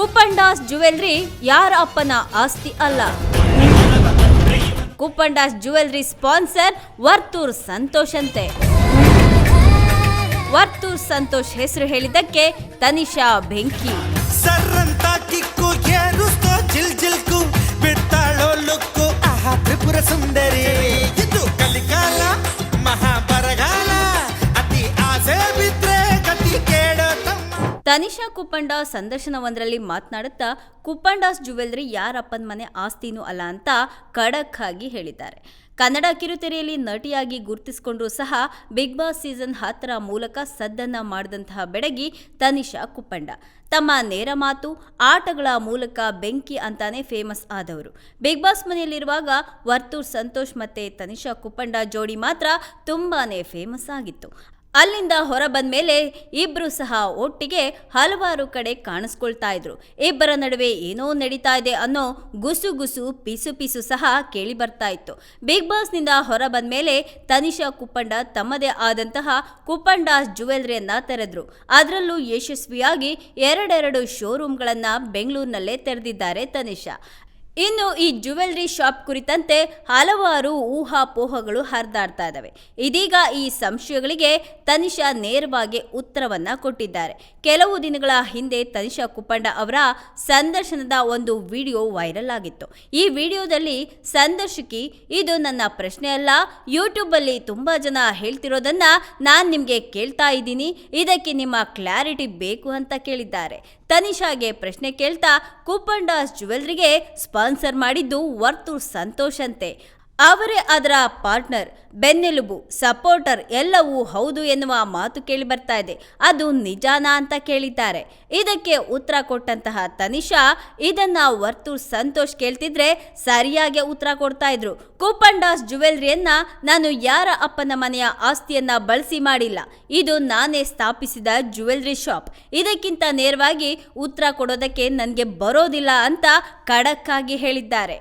Kuppandas jewellery ಯಾರ ಅಪ್ಪನ ಆಸ್ತಿ ಅಲ್ಲ. ಕುಪ್ಪಂಡಾಸ್ ಜ್ಯುವೆಲ್ರಿ ಸ್ಪಾನ್ಸರ್ ವರ್ತೂರ್ ಸಂತೋಷ್ ಅಂತೆ. ವರ್ತೂರ್ ಸಂತೋಷ್ ಹೆಸರು ಹೇಳಿದ್ದಕ್ಕೆ ತನಿಷಾ ಬೆಂಕಿ. ಸರ್ರಂತ ಕಿಕ್ಕು ಏರುಸ್ತೋ ಜಿಲ್ ಜಿಲ್ಕು ಬಿಡ್ತಾಳೋ ಲುಕ್ಕು ಆಹಾ ತ್ರಿಪುರ ಸುಂದರಿ. ಇದು ಕಲಿಕಾಲ ಮಹಾಬರಗಾಲ ಅತಿ ಆಸೆ ಬಿದ್ರೆ ಗತಿ ಕೇಳೋ ತಮ್ಮ. ತನಿಷಾ ಕುಪ್ಪಂಡ ಸಂದರ್ಶನವೊಂದರಲ್ಲಿ ಮಾತನಾಡುತ್ತಾ ಕುಪ್ಪಂಡಾಸ್ ಜ್ಯುವೆಲ್ರಿ ಯಾರಪ್ಪನ ಮನೆ ಆಸ್ತಿನೂ ಅಲ್ಲ ಅಂತ ಖಡಕ್ ಆಗಿ ಹೇಳಿದ್ದಾರೆ. ಕನ್ನಡ ಕಿರುತೆರೆಯಲ್ಲಿ ನಟಿಯಾಗಿ ಗುರುತಿಸಿಕೊಂಡ್ರೂ ಸಹ ಬಿಗ್ ಬಾಸ್ ಸೀಸನ್ 10 ಮೂಲಕ ಸದ್ದನ್ನ ಮಾಡಿದಂತಹ ಬೆಡಗಿ ತನಿಷಾ ಕುಪ್ಪಂಡ. ತಮ್ಮ ನೇರ ಮಾತು, ಆಟಗಳ ಮೂಲಕ ಬೆಂಕಿ ಅಂತಾನೆ ಫೇಮಸ್ ಆದವರು. ಬಿಗ್ ಬಾಸ್ ಮನೆಯಲ್ಲಿರುವಾಗ ವರ್ತೂರ್ ಸಂತೋಷ್ ಮತ್ತೆ ತನಿಷಾ ಕುಪ್ಪಂಡ ಜೋಡಿ ಮಾತ್ರ ತುಂಬಾನೇ ಫೇಮಸ್ ಆಗಿತ್ತು. ಅಲ್ಲಿಂದ ಹೊರ ಬಂದ ಮೇಲೆ ಇಬ್ರು ಸಹ ಒಟ್ಟಿಗೆ ಹಲವಾರು ಕಡೆ ಕಾಣಿಸ್ಕೊಳ್ತಾ ಇದ್ರು. ಇಬ್ಬರ ನಡುವೆ ಏನೋ ನಡೀತಾ ಇದೆ ಅನ್ನೋ ಗುಸು ಪಿಸು ಸಹ ಕೇಳಿ ಬರ್ತಾ ಇತ್ತು. ಬಿಗ್ ಬಾಸ್ನಿಂದ ಹೊರ ಬಂದ ಮೇಲೆ ತನಿಷಾ ಕುಪ್ಪಂಡ ತಮ್ಮದೇ ಆದಂತಹ ಕುಪ್ಪಂಡಾಸ್ ಜ್ಯುವೆಲ್ರಿಯನ್ನ ತೆರೆದ್ರು. ಅದರಲ್ಲೂ ಯಶಸ್ವಿಯಾಗಿ 2 ಶೋರೂಮ್ಗಳನ್ನ ಬೆಂಗಳೂರಿನಲ್ಲೇ ತೆರೆದಿದ್ದಾರೆ ತನಿಷಾ. ಇನ್ನು ಈ ಜ್ಯುವೆಲ್ರಿ ಶಾಪ್ ಕುರಿತಂತೆ ಹಲವಾರು ಊಹಾಪೋಹಗಳು ಹರಿದಾಡ್ತಾ ಇದ್ದಾವೆ. ಇದೀಗ ಈ ಸಂಶಯಗಳಿಗೆ ತನಿಷಾ ನೇರವಾಗಿ ಉತ್ತರವನ್ನ ಕೊಟ್ಟಿದ್ದಾರೆ. ಕೆಲವು ದಿನಗಳ ಹಿಂದೆ ತನಿಷಾ ಕುಪ್ಪಂಡ ಅವರ ಸಂದರ್ಶನದ ಒಂದು ವಿಡಿಯೋ ವೈರಲ್ ಆಗಿತ್ತು. ಈ ವಿಡಿಯೋದಲ್ಲಿ ಸಂದರ್ಶಕಿ, ಇದು ನನ್ನ ಪ್ರಶ್ನೆ ಅಲ್ಲ, ಯೂಟ್ಯೂಬ್ ಅಲ್ಲಿ ತುಂಬಾ ಜನ ಹೇಳ್ತಿರೋದನ್ನ ನಾನು ನಿಮ್ಗೆ ಕೇಳ್ತಾ ಇದ್ದೀನಿ, ಇದಕ್ಕೆ ನಿಮ್ಮ ಕ್ಲಾರಿಟಿ ಬೇಕು ಅಂತ ಕೇಳಿದ್ದಾರೆ. ತನಿಷಾಗೆ ಪ್ರಶ್ನೆ ಕೇಳ್ತಾ ಕುಪ್ಪಂಡಾಸ್ ಜ್ಯುವೆಲ್ರಿಗೆ ಸ್ಪಾನ್ಸರ್ ಮಾಡಿದ್ದು ವರ್ತೂರ್ ಸಂತೋಷ್ ಅಂತೆ. ಅವರೇ ಅದರ ಪಾರ್ಟ್ನರ್, ಬೆನ್ನೆಲುಬು, ಸಪೋರ್ಟರ್ ಎಲ್ಲವೂ ಹೌದು ಎನ್ನುವ ಮಾತು ಕೇಳಿ ಬರ್ತಾ ಇದೆ. ಅದು ನಿಜಾನಾ ಅಂತ ಕೇಳಿದ್ದಾರೆ. ಇದಕ್ಕೆ ಉತ್ತರ ಕೊಟ್ಟಂತಹ ತನಿಷಾ, ಇದನ್ನ ವರ್ತೂರ್ ಸಂತೋಷ್ ಕೇಳ್ತಿದ್ರೆ ಸರಿಯಾಗಿ ಉತ್ತರ ಕೊಡ್ತಾ ಇದ್ರು. ಕುಪ್ಪಂಡಾಸ್ ಜ್ಯುವೆಲ್ರಿಯನ್ನ ನಾನು ಯಾರ ಅಪ್ಪನ ಮನೆಯ ಆಸ್ತಿಯನ್ನ ಬಳಸಿ ಮಾಡಿಲ್ಲ, ಇದು ನಾನೇ ಸ್ಥಾಪಿಸಿದ ಜ್ಯುವೆಲ್ರಿ ಶಾಪ್. ಇದಕ್ಕಿಂತ ನೇರವಾಗಿ ಉತ್ತರ ಕೊಡೋದಕ್ಕೆ ನನಗೆ ಬರೋದಿಲ್ಲ ಅಂತ ಖಡಕ್ ಆಗಿ ಹೇಳಿದ್ದಾರೆ.